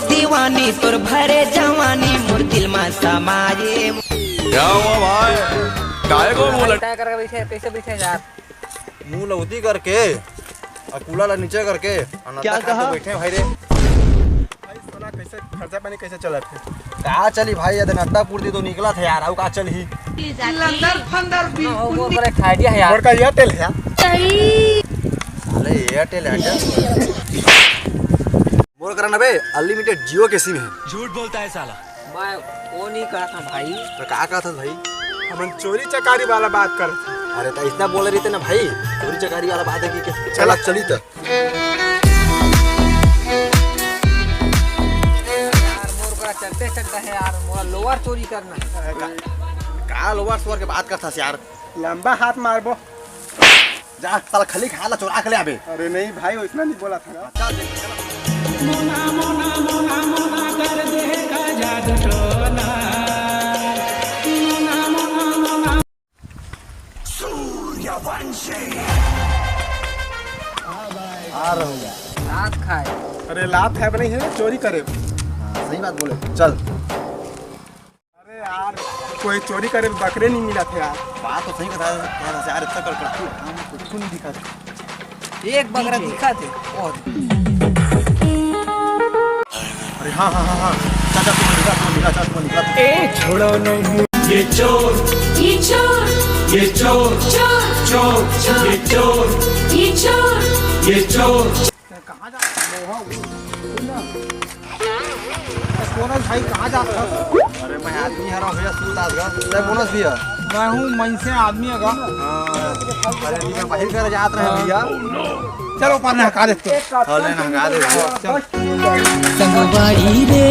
दीवानी तोर भरे जवानी मोर दिल में समाये। क्या हुआ भाई? काय को मुंह क्या करके बैठे कैसे बैठे यार? मुंह लौती करके और कूला ला नीचे करके क्या कहा? बैठे भाई रे। भाई सोना कैसे खर्चा पानी कैसे चला थे? क्या चली भाई ये नट्टा पूर्ति तो निकला था यार। अब का चल ही वो पर एक आइडिया है यार। और का एयरटेल है? साले एयरटेल बोल करा ना बे, अनलिमिटेड जियो के सिम है। झूठ बोलता है साला। मैं वो नहीं कहा था भाई। तो क्या कहा था भाई? हम चोरी चकारी वाला बात कर। अरे तो इतना बोल रहे थे ना भाई, चोरी चकारी वाला बात है कि चला चली तो यार मोर करा चलते चलता है यार, मोरा लोअर चोरी करना है। का लोअर सोअर के बात करता यार। लंबा हाथ मारबो। जा साला खली खा ला चोरा के ले आबे। अरे नहीं भाई उतना नहीं बोला था। रात खाए। अरे लात है नहीं है चोरी करे। सही बात बोले चल। अरे यार कोई चोरी करे बकरे नहीं मिला था यार। बात तो सही बता रहा यार। इतना कर करती कुछ नहीं दिखा। एक बकरा दिखा थे और अरे हाँ हाँ हाँ हाँ चाचा तुम निकला। ए छोड़ो नहीं। ये चोर ये चोर ये चोर चोर चोर ये चोर ये चोर ये चोर। कहाँ जा बोनस भाई कहाँ जा? अरे मैं आदमी हरा भैया सूरदास का बोनस भी है। मैं हूँ मन से आदमी है। अरे मैं बाहर कर जात रहे भैया। चलो पानी हका देते। हले ना हका दे। संगवारी रे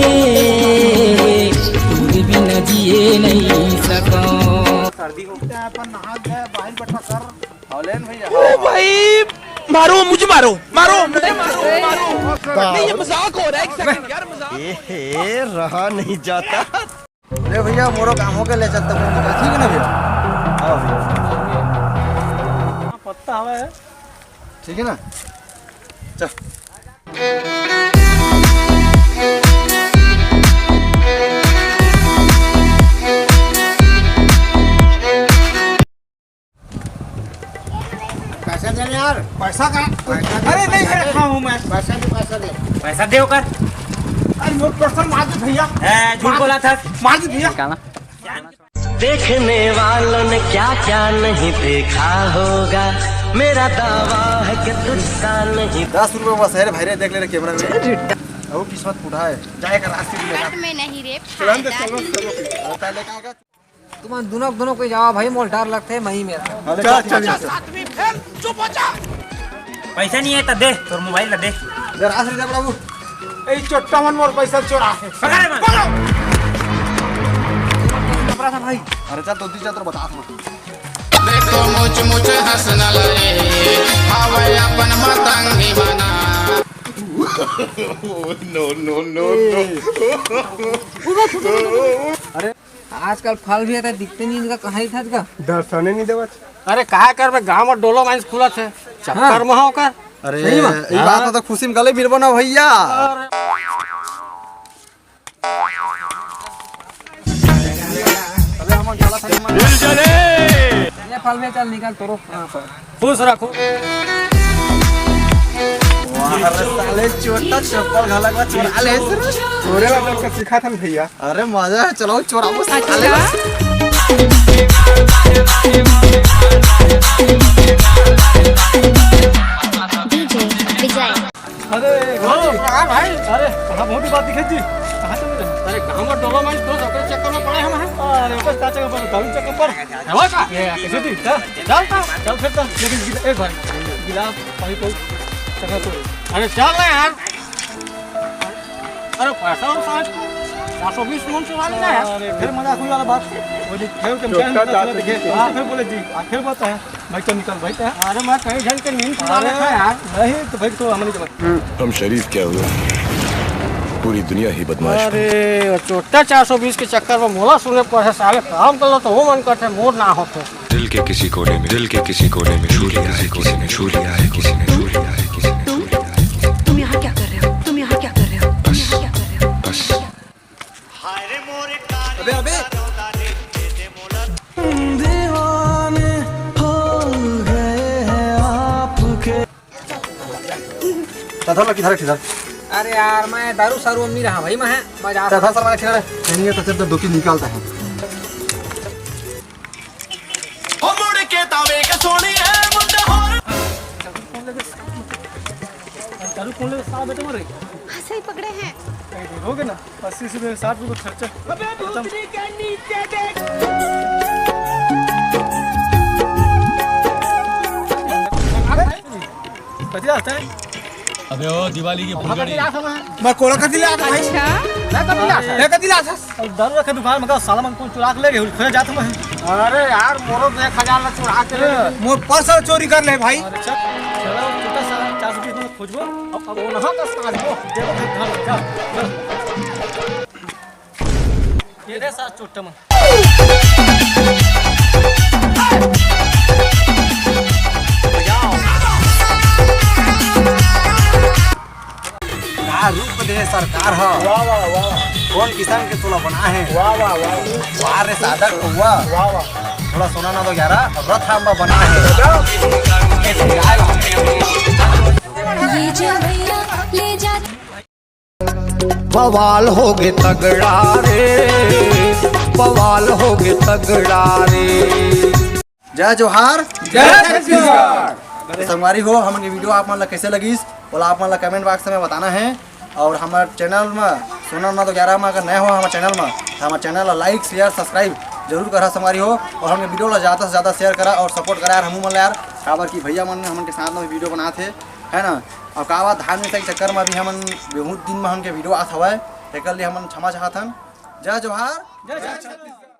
तू भी न जिए नहीं सको। सर्दी हो गया अपन नहा गए बाहर बैठा कर। हले भैया भाई मारो मुझे मारो मारो मुझे मारो नहीं ये मजाक हो रहा है। एक सेकंड यार मजाक। ए रहा नहीं जाता। अरे भैया मोरो काम हो के ले चलता हूँ। ठीक है ना भैया? हाँ भैया पत्ता हवा है। ठीक है ना चल। पैसा दे यार। पैसा का? अरे नहीं है रखा हूँ मैं। पैसा दे। पैसा दे कर। अरे मोर पर्सन मार दे भैया। झूठ बोला था। मार दे भैया। देखने वालों ने क्या क्या नहीं देखा होगा, मेरा दावा है कि तुझका नहीं। 10 रुपये बस है रे भाई रे। देख ले रे कैमरा में। वो किस्मत फूटा है। जाएगा रास्ते में लेगा। में नहीं रे चलो चलो। तुम दोनों को जाओ भाई, मोल डर लगता है मही मेरा। चल चल पैसा नहीं है तो दे, तोर मोबाइल ला दे। जरा आसरी जा बाबू। ए चोट्टा मन मोर पैसा चोरा है। पकड़ था भाई। अरे चल तो दीजिए तो बता मत। देखो मुझ मुझ हंसना लगे आवे अपन मतंगी बना। नो नो नो अरे आजकल फल भी आता दिखते नहीं, इनका कहाँ था का दर्शन नहीं देवत। अरे का करबे, गांव में डोलो माइंस खुला है चक्कर में हो कर। अरे ये बात तो खुशी में गले मिलबो ना भैया। दिल जले ये फल में चल निकाल तोरो खुश रखो। साले चोटा चप्पल घाला के चोरा ले। चोरे वाला का सिखा था भैया। अरे मजा है। चलो चोराबो साले। विजय अरे कहाँ भाई? अरे कहाँ बहुत बात दिखे जी। कहाँ चल रहे? अरे गांव में डोलो माइंस तो सबके चक्कर में पड़े हम हैं। अरे बस चाचा का पर दारू चक्कर पर है का? ये कैसे दी? चल फिर तो लेकिन एक भाई गिलास पानी कोई चक्कर तो। अरे चल ना यार। अरे पैसा और 420 मन से वाला है। अरे फिर मजाक हुई वाला बात। वो जी खेल के मैं देखे। फिर बोले जी आखिर बात है भाई तो निकल भाई है। अरे मैं कहीं झल के नींद सुना रखा यार। नहीं तो भाई तो हमारी जगह। हम शरीफ क्या हुआ, पूरी दुनिया ही बदमाश। अरे चोटा 420 के चक्कर में मोला सुने पर है साले। काम कर लो तो वो मन करते मोर ना होते। दिल के किसी कोने में छू लिया है किसी ने, छू लिया है किसी ने, छू लिया है किसी ने, छू लिया है किसी ने। तुम यहाँ क्या कर रहे हो? तुम यहाँ क्या कर रहे हो? तुम यहाँ क्या कर रहे हो? तथा लकी धर ठिधर अरे यार मैं दारू सारू नहीं रहा भाई मैं बाजार तथा सर मैं ठिधर नहीं है तो दो की निकालता है ओ मुड़ के तावे के सोनिए मुंडा होर दारू कौन ले साला बेटे मर रही सही पकड़े हैं। होगे ना 80 से 60 रुपए खर्चा अबे दूसरी के नीचे देख कति आता है अबे ओ दिवाली की फुलगड़ी मैं कोला कति ला भाई मैं कति ला दारू रखे दुकान में का साला मन को चुरा के ले गए खोया जात में अरे यार मोरो 1000 ला चुरा के ले मोर पर्स चोरी कर ले भाई अच्छा चलो छोटा सा 420 में खोजबो अब वो नहा का साज को देखो घर जा ये रे सा छोटा मन रूप दे सरकार है वाह वाह वाह कौन किसान के तोला बना है वाह वाह वाह वाह रे सादा हुआ वाह वाह थोड़ा सोना ना दो 11 रथ हम बना है ये जो भैया ले जा बवाल हो गए तगड़ा रे बवाल हो गए तगड़ा रे। जय जोहार जय छत्तीसगढ़। संगवारी हो हमन के वीडियो आप मन ला कैसे लगिस बोला आप मन ला कमेंट बॉक्स में बताना है और हमारे चैनल में सोना ना तो 11 में अगर नए हो हमारे चैनल में तो हमारे चैनल ला लाइक शेयर सब्सक्राइब जरूर करा संगवारी हो और हमने वीडियो ला ज़्यादा से ज़्यादा शेयर करा और सपोर्ट करा यार हम मन यार काबर की भैया मन हमन के साथ में वीडियो बनाते है ना और का बात धान में के चक्कर में भी हमन बहुत दिन में हमके वीडियो आत हवा है एक लिए हमन क्षमा चाहत हन। जय जोहार जय छत्तीसगढ़।